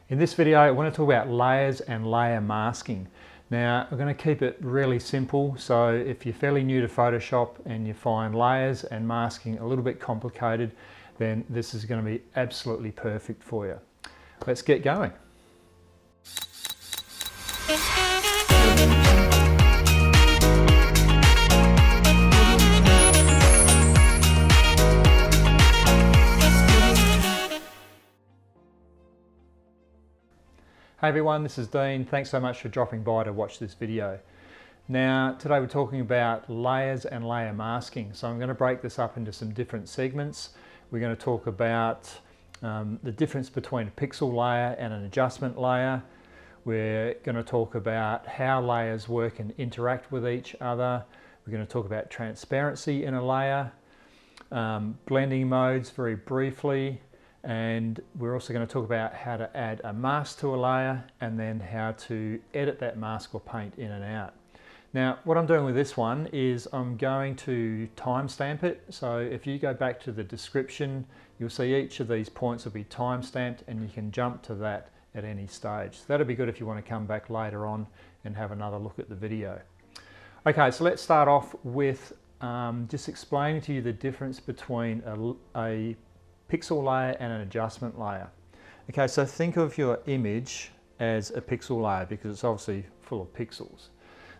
In this video, I want to talk about layers and layer masking. Now, I'm going to keep it really simple, so if you're fairly new to Photoshop and you find layers and masking a little bit complicated, then this is going to be absolutely perfect for you. Let's get going. Hey everyone, this is Dean. Thanks so much for dropping by to watch this video. Now, today we're talking about layers and layer masking. So I'm going to break this up into some different segments. We're going to talk about the difference between a pixel layer and an adjustment layer. We're going to talk about how layers work and interact with each other. We're going to talk about transparency in a layer, blending modes very briefly, and we're also going to talk about how to add a mask to a layer and then how to edit that mask or paint in and out. Now, what I'm doing with this one is I'm going to timestamp it. So if you go back to the description, you'll see each of these points will be timestamped and you can jump to that at any stage. So that'll be good if you want to come back later on and have another look at the video. Okay, so let's start off with just explaining to you the difference between a pixel layer and an adjustment layer. Okay, so think of your image as a pixel layer because it's obviously full of pixels.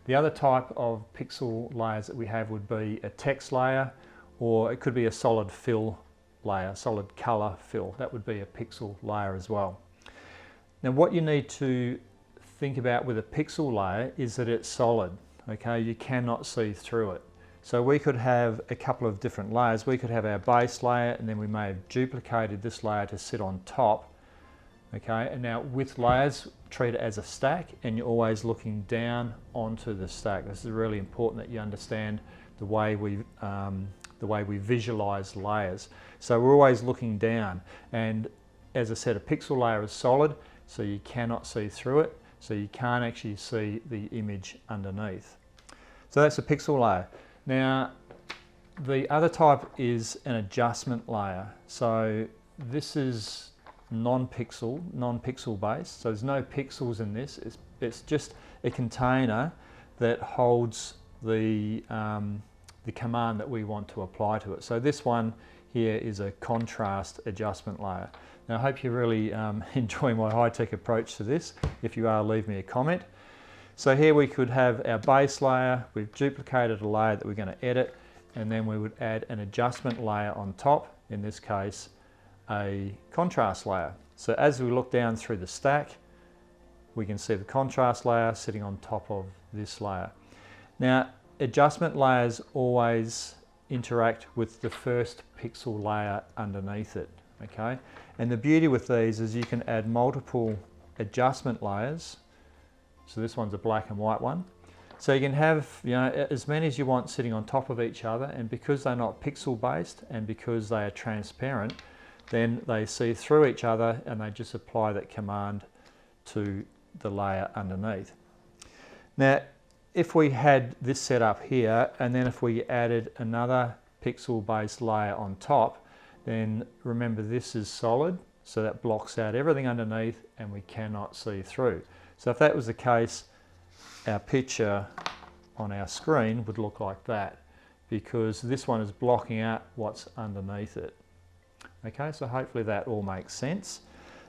The other type of pixel layers that we have would be a text layer, or it could be a solid fill layer, solid color fill. That would be a pixel layer as well. Now, what you need to think about with a pixel layer is that it's solid. Okay, you cannot see through it. So we could have a couple of different layers. We could have our base layer and then we may have duplicated this layer to sit on top. Okay, and now with layers, treat it as a stack and you're always looking down onto the stack. This is really important that you understand the way we visualize layers. So we're always looking down, and as I said, a pixel layer is solid, so you cannot see through it, so you can't actually see the image underneath. So that's a pixel layer. Now, the other type is an adjustment layer. So this is non-pixel based. So there's no pixels in this. It's just a container that holds the command that we want to apply to it. So this one here is a contrast adjustment layer. Now, I hope you really enjoy my high-tech approach to this. If you are, leave me a comment. So here we could have our base layer, we've duplicated a layer that we're going to edit, and then we would add an adjustment layer on top, in this case a contrast layer. So as we look down through the stack, we can see the contrast layer sitting on top of this layer. Now, adjustment layers always interact with the first pixel layer underneath it, okay? And the beauty with these is you can add multiple adjustment layers. So this one's a black and white one. So you can have, as many as you want sitting on top of each other, and because they're not pixel based and because they are transparent, then they see through each other and they just apply that command to the layer underneath. Now, if we had this set up here and then if we added another pixel based layer on top, then remember this is solid, so that blocks out everything underneath and we cannot see through. So if that was the case, our picture on our screen would look like that because this one is blocking out what's underneath it. Okay, so hopefully that all makes sense.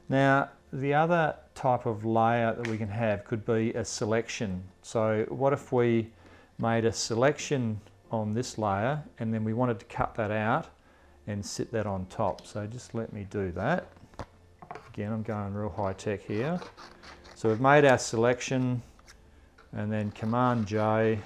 Now, the other type of layer that we can have could be a selection. So what if we made a selection on this layer and then we wanted to cut that out and sit that on top? So just let me do that. Again, I'm going real high tech here. So we've made our selection and then Command J,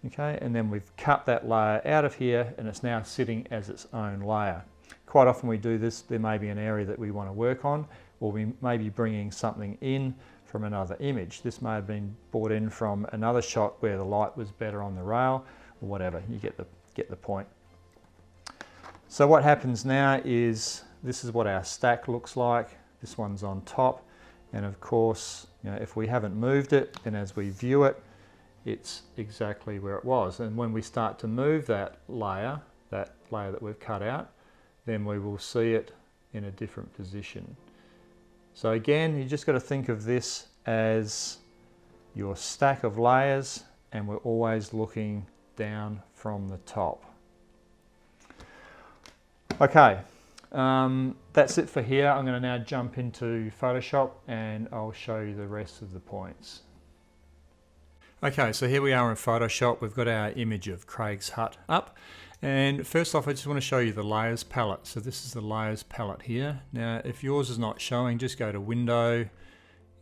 okay, and then we've cut that layer out of here and it's now sitting as its own layer. Quite often we do this, there may be an area that we want to work on, or we may be bringing something in from another image. This may have been brought in from another shot where the light was better on the rail, or whatever, you get the point. So what happens now is, this is what our stack looks like. This one's on top. And of course, if we haven't moved it, then as we view it, it's exactly where it was. And when we start to move that layer that we've cut out, then we will see it in a different position. So again, you just got to think of this as your stack of layers, and we're always looking down from the top. Okay, that's it for here. I'm going to now jump into Photoshop and I'll show you the rest of the points. Okay, so here we are in Photoshop. We've got our image of Craig's hut up. And first off, I just want to show you the layers palette. So this is the layers palette here. Now, if yours is not showing, just go to Window,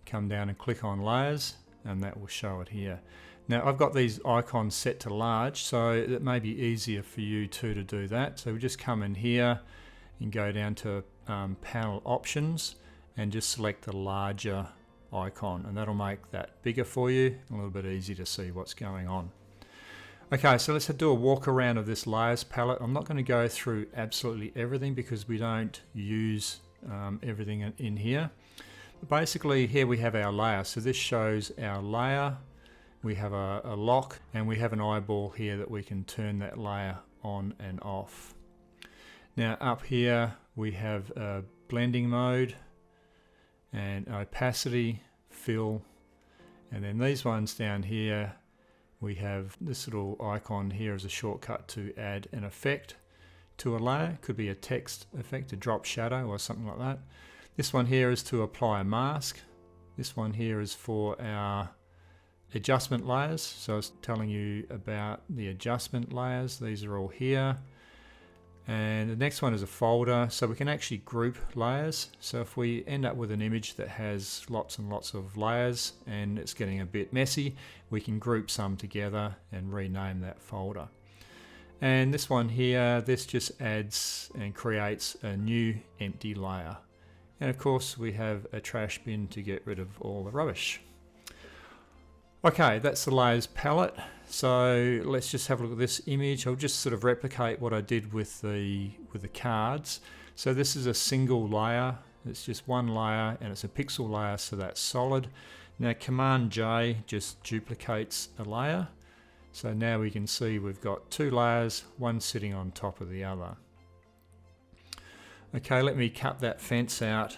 come down and click on Layers, and that will show it here. Now, I've got these icons set to large, so it may be easier for you too to do that. So we just come in here and go down to Panel Options and just select the larger icon, and that'll make that bigger for you, a little bit easier to see what's going on. Okay, so let's do a walk around of this layers palette. I'm not going to go through absolutely everything because we don't use everything in here. But basically, here we have our layer. So this shows our layer. We have a lock, and we have an eyeball here that we can turn that layer on and off. Now up here we have a blending mode and opacity, fill, and then these ones down here, we have this little icon here as a shortcut to add an effect to a layer. It could be a text effect, a drop shadow or something like that. This one here is to apply a mask. This one here is for our adjustment layers. So I was telling you about the adjustment layers. These are all here. And the next one is a folder, so we can actually group layers. So if we end up with an image that has lots and lots of layers and it's getting a bit messy, we can group some together and rename that folder. And this one here, this just adds and creates a new empty layer. And of course we have a trash bin to get rid of all the rubbish. Okay, that's the layers palette. So let's just have a look at this image. I'll just sort of replicate what I did with the cards. So this is a single layer. It's just one layer and it's a pixel layer, so that's solid. Now Command J just duplicates a layer. So now we can see we've got two layers, one sitting on top of the other. Okay, let me cut that fence out.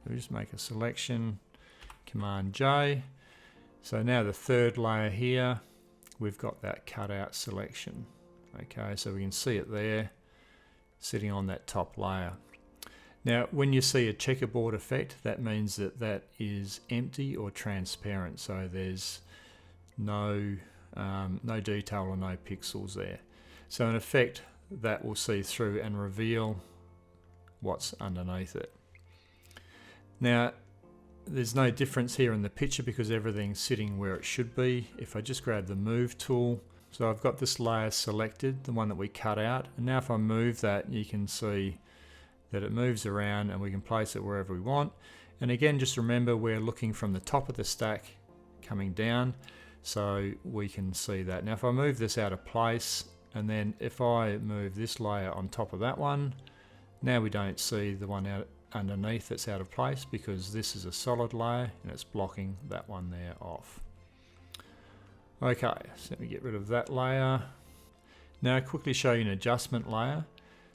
We'll just make a selection. Command J. So now the third layer here, we've got that cutout selection. Okay, so we can see it there sitting on that top layer. Now when you see a checkerboard effect, that means that that is empty or transparent, so there's no detail or no pixels there. So in effect that will see through and reveal what's underneath it. Now there's no difference here in the picture because everything's sitting where it should be. If I just grab the move tool, so I've got this layer selected, the one that we cut out, and now if I move that, you can see that it moves around and we can place it wherever we want. And again, just remember we're looking from the top of the stack coming down, so we can see that. Now if I move this out of place, and then if I move this layer on top of that one, now we don't see the one out underneath that's out of place because this is a solid layer and it's blocking that one there off. Okay, so let me get rid of that layer. Now I'll quickly show you an adjustment layer.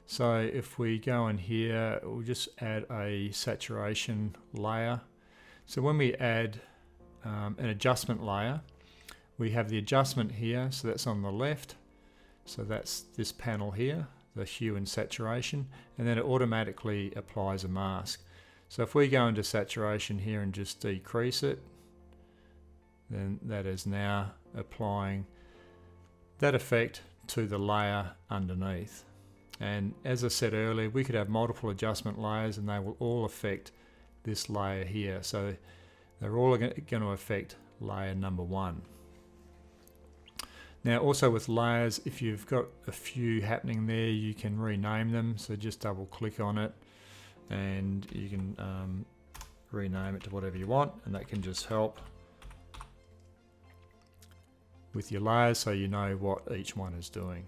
So if we go in here, we'll just add a saturation layer. So when we add an adjustment layer, we have the adjustment here, so that's on the left. So that's this panel here, the hue and saturation, and then it automatically applies a mask. So if we go into saturation here and just decrease it, then that is now applying that effect to the layer underneath. And as I said earlier, we could have multiple adjustment layers and they will all affect this layer here. So they're all going to affect layer number one. Now also with layers, if you've got a few happening there, you can rename them. So just double click on it and you can rename it to whatever you want, and that can just help with your layers so you know what each one is doing.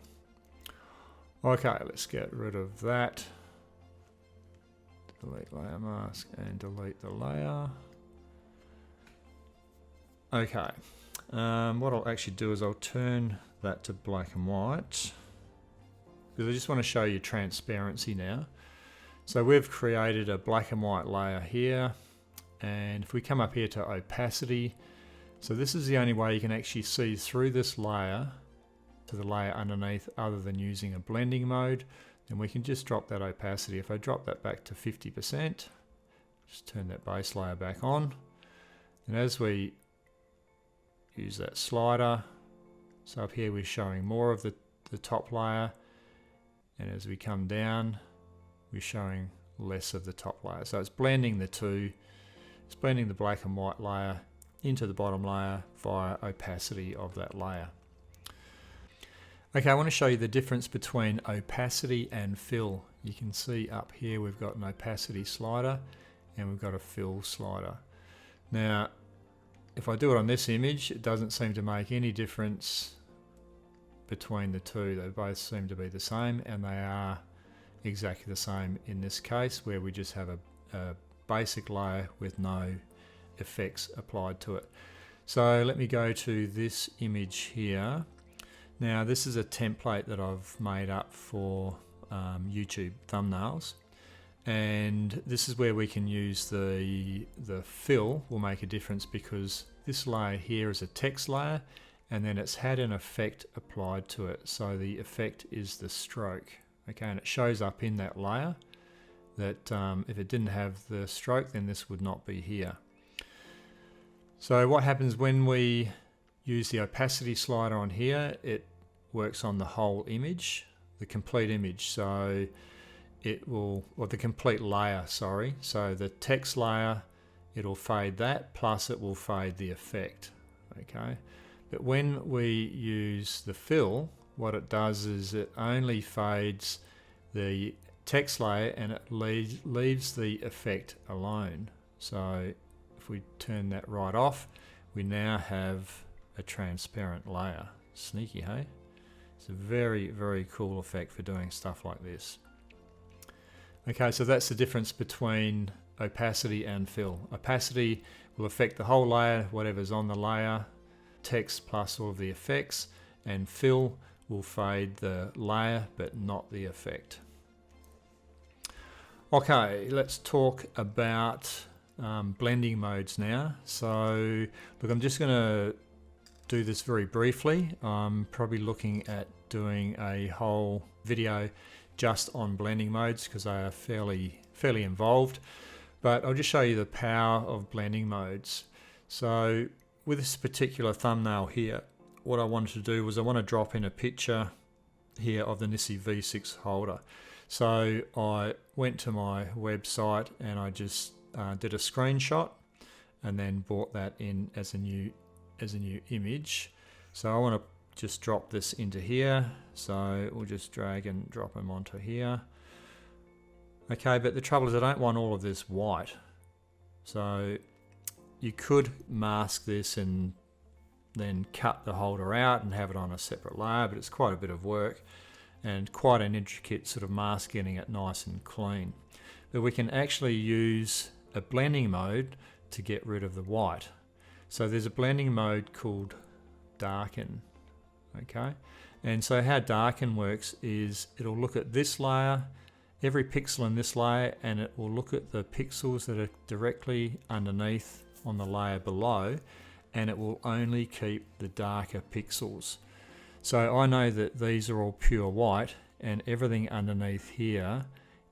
Okay, let's get rid of that. Delete layer mask and delete the layer. Okay, what I'll actually do is I'll turn that to black and white because I just want to show you transparency now. So we've created a black and white layer here, and if we come up here to opacity, so this is the only way you can actually see through this layer to the layer underneath other than using a blending mode, then we can just drop that opacity. If I drop that back to 50%, just turn that base layer back on, and as we use that slider, so up here we're showing more of the top layer, and as we come down we're showing less of the top layer. So it's blending the two, it's blending the black and white layer into the bottom layer via opacity of that layer. Okay, I want to show you the difference between opacity and fill. You can see up here we've got an opacity slider and we've got a fill slider. Now if I do it on this image, it doesn't seem to make any difference between the two. They both seem to be the same, and they are exactly the same in this case, where we just have a basic layer with no effects applied to it. So let me go to this image here. Now this is a template that I've made up for YouTube thumbnails, and this is where we can use the fill will make a difference, because this layer here is a text layer and then it's had an effect applied to it. So the effect is the stroke, okay, and it shows up in that layer that if it didn't have the stroke, then this would not be here. So what happens when we use the opacity slider on here, it works on the whole image, the complete image. So it will, or the complete layer, sorry. So the text layer, it'll fade that, plus it will fade the effect, okay? But when we use the fill, what it does is it only fades the text layer and it leaves the effect alone. So if we turn that right off, we now have a transparent layer. Sneaky, hey? It's a very, very cool effect for doing stuff like this. Okay, so that's the difference between opacity and fill. Opacity will affect the whole layer, whatever's on the layer, text plus all of the effects, and fill will fade the layer but not the effect. Okay, let's talk about blending modes now. So look, I'm just going to do this very briefly. I'm probably looking at doing a whole video just on blending modes because they are fairly involved, but I'll just show you the power of blending modes. So with this particular thumbnail here, what I wanted to do was I want to drop in a picture here of the Nissi V6 holder. So I went to my website and I just did a screenshot and then brought that in as a new image. So I want to just drop this into here. So we'll just drag and drop them onto here. Okay, but the trouble is I don't want all of this white. So you could mask this and then cut the holder out and have it on a separate layer, but it's quite a bit of work and quite an intricate sort of mask getting it nice and clean. But we can actually use a blending mode to get rid of the white. So there's a blending mode called darken, okay? And so how darken works is it'll look at this layer, every pixel in this layer, and it will look at the pixels that are directly underneath on the layer below, and it will only keep the darker pixels. So I know that these are all pure white and everything underneath here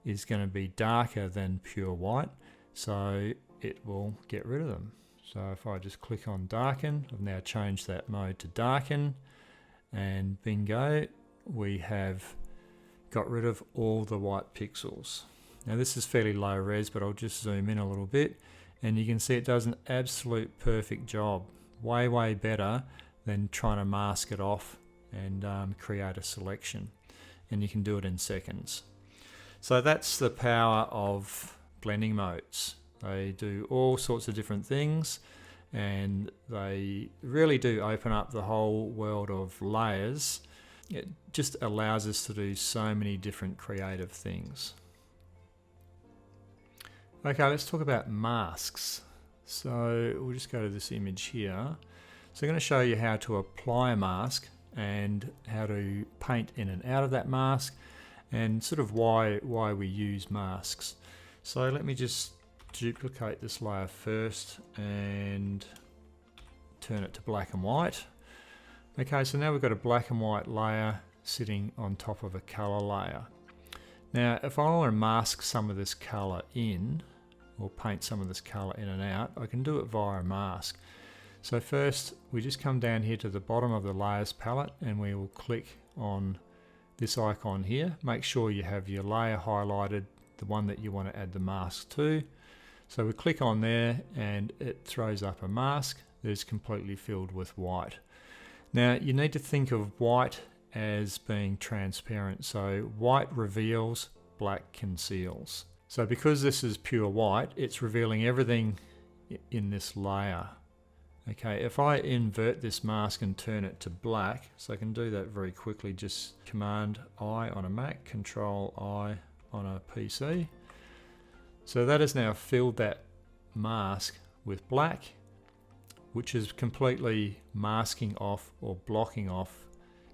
is going to be darker than pure white, so it will get rid of them. So if I just click on darken, I've now changed that mode to darken, and bingo, we have got rid of all the white pixels. Now this is fairly low res, but I'll just zoom in a little bit and you can see it does an absolute perfect job. Way better than trying to mask it off and create a selection, and you can do it in seconds. So that's the power of blending modes. They do all sorts of different things and they really do open up the whole world of layers. It just allows us to do so many different creative things. Okay, let's talk about masks. So we'll just go to this image here. So I'm going to show you how to apply a mask and how to paint in and out of that mask, and sort of why we use masks. So let me just duplicate this layer first and turn it to black and white. Okay, so now we've got a black and white layer sitting on top of a color layer. Now if I want to mask some of this color in, or paint some of this color in and out, I can do it via a mask. So first we just come down here to the bottom of the layers palette and we will click on this icon here. Make sure you have your layer highlighted, the one that you want to add the mask to. So we click on there and it throws up a mask that is completely filled with white. Now you need to think of white as being transparent. So white reveals, black conceals. So because this is pure white, it's revealing everything in this layer. Okay, if I invert this mask and turn it to black, so I can do that very quickly, just Command I on a Mac, Control I on a PC. So that has now filled that mask with black, which is completely masking off or blocking off,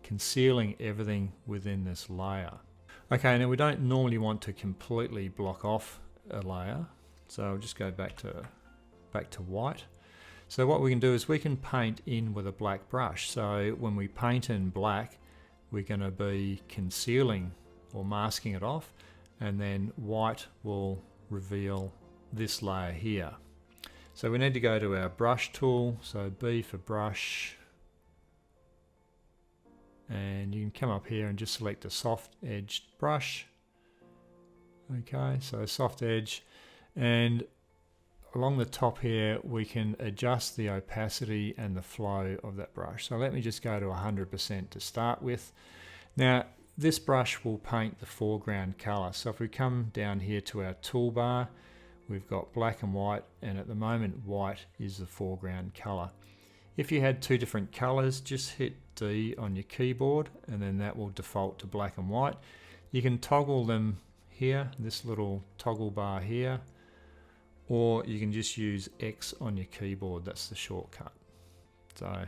concealing everything within this layer. Okay, now we don't normally want to completely block off a layer, so I'll just go back to white. So what we can do is we can paint in with a black brush. So when we paint in black, we're going to be concealing or masking it off, and then white will reveal this layer here. So we need to go to our brush tool, so B for brush, and you can come up here and just select a soft edged brush. Okay, so soft edge, and along the top here we can adjust the opacity and the flow of that brush. So let me just go to 100% to start with. Now this brush will paint the foreground color. So if we come down here to our toolbar, we've got black and white, and at the moment white is the foreground color. If you had two different colors, just hit D on your keyboard and then that will default to black and white. You can toggle them here, this little toggle bar here, or you can just use X on your keyboard, that's the shortcut. So,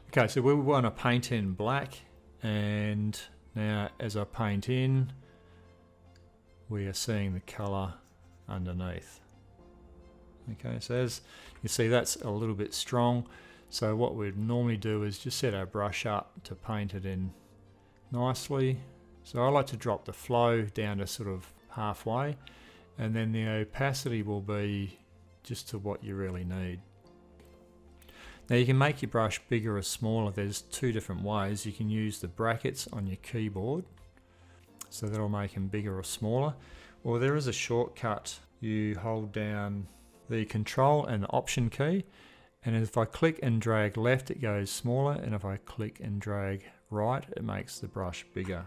okay, so we want to paint in black, and now as I paint in, we are seeing the color underneath. Okay, so as you see, that's a little bit strong. So what we'd normally do is just set our brush up to paint it in nicely. So I like to drop the flow down to sort of halfway, and then the opacity will be just to what you really need. Now you can make your brush bigger or smaller. There's two different ways. You can use the brackets on your keyboard, so that'll make them bigger or smaller, or there is a shortcut. You hold down the Control and the Option key, and if I click and drag left it goes smaller, and if I click and drag right it makes the brush bigger.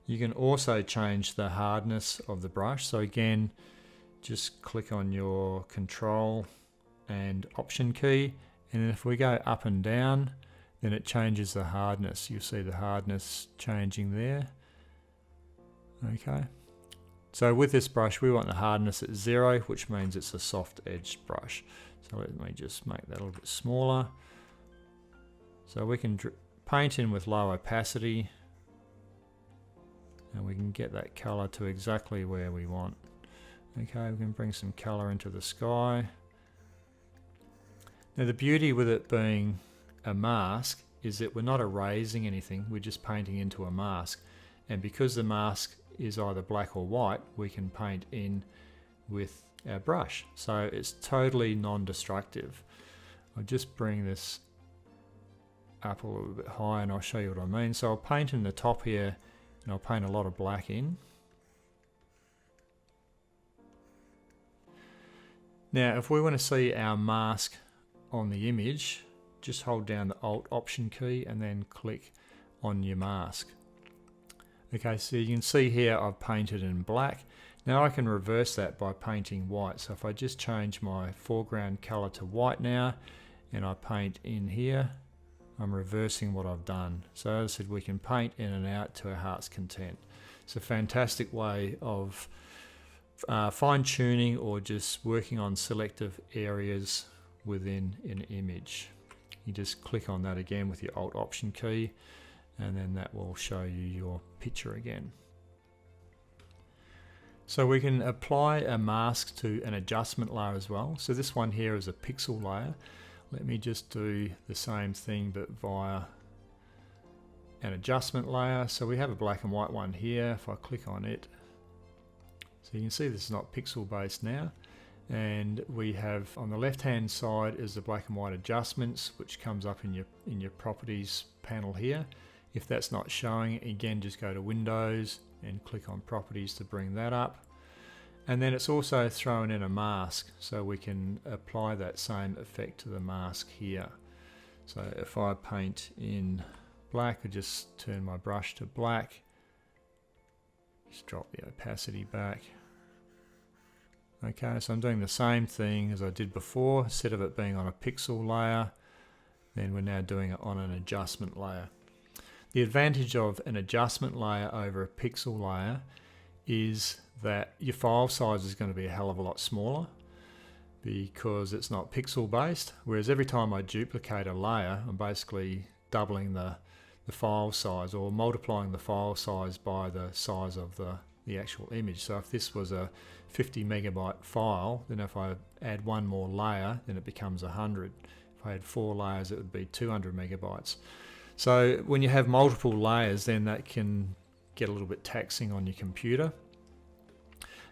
You can also change the hardness of the brush. So again, just click on your Control and Option key, and if we go up and down, then it changes the hardness. You'll see the hardness changing there. Okay. So with this brush, we want the hardness at 0, which means it's a soft edged brush. So let me just make that a little bit smaller. So we can paint in with low opacity, and we can get that color to exactly where we want. Okay, we can bring some color into the sky. Now the beauty with it being a mask is that we're not erasing anything, we're just painting into a mask. And because the mask is either black or white, we can paint in with our brush. So it's totally non-destructive. I'll just bring this up a little bit higher and I'll show you what I mean. So I'll paint in the top here, and I'll paint a lot of black in. Now if we want to see our mask on the image, just hold down the Alt Option key and then click on your mask. Okay, so you can see here I've painted in black. Now I can reverse that by painting white. So if I just change my foreground color to white now, and I paint in here, I'm reversing what I've done. So as I said, we can paint in and out to our heart's content. It's a fantastic way of fine-tuning or just working on selective areas within an image. You just click on that again with your Alt Option key, and then that will show you your picture again. So we can apply a mask to an adjustment layer as well. So this one here is a pixel layer. Let me just do the same thing but via an adjustment layer. So we have a black and white one here. If I click on it, so you can see this is not pixel based now. And we have on the left hand side is the black and white adjustments, which comes up in your properties panel here. If that's not showing, again just go to Windows and click on properties to bring that up. And then it's also thrown in a mask, so we can apply that same effect to the mask here. So if I paint in black, I just turn my brush to black, just drop the opacity back. Okay, so I'm doing the same thing as I did before. Instead of it being on a pixel layer, then we're now doing it on an adjustment layer. The advantage of an adjustment layer over a pixel layer is that your file size is going to be a hell of a lot smaller because it's not pixel based, whereas every time I duplicate a layer, I'm basically doubling the file size or multiplying the file size by the size of the actual image. So if this was a 50 megabyte file, then if I add one more layer, then it becomes 100. If I had 4 layers, it would be 200 megabytes. So when you have multiple layers, then that can get a little bit taxing on your computer.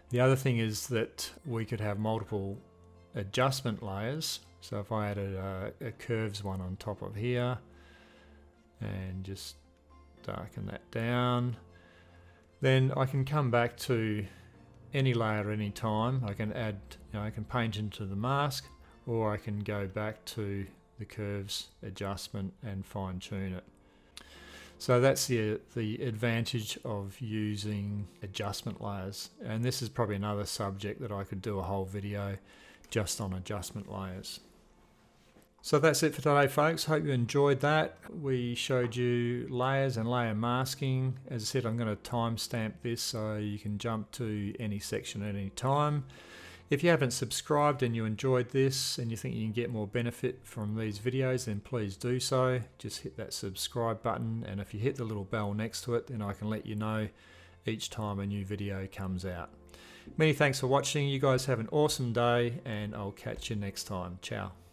The other thing is that we could have multiple adjustment layers. So if I added a curves one on top of here and just darken that down, then I can come back to any layer at any time. I can add, I can paint into the mask, or I can go back to the curves adjustment and fine tune it. So that's the advantage of using adjustment layers. And this is probably another subject that I could do a whole video just on adjustment layers. So that's it for today, folks. Hope you enjoyed that. We showed you layers and layer masking. As I said, I'm going to timestamp this so you can jump to any section at any time. If you haven't subscribed and you enjoyed this and you think you can get more benefit from these videos, then please do so. Just hit that subscribe button, and if you hit the little bell next to it, then I can let you know each time a new video comes out. Many thanks for watching. You guys have an awesome day, and I'll catch you next time. Ciao.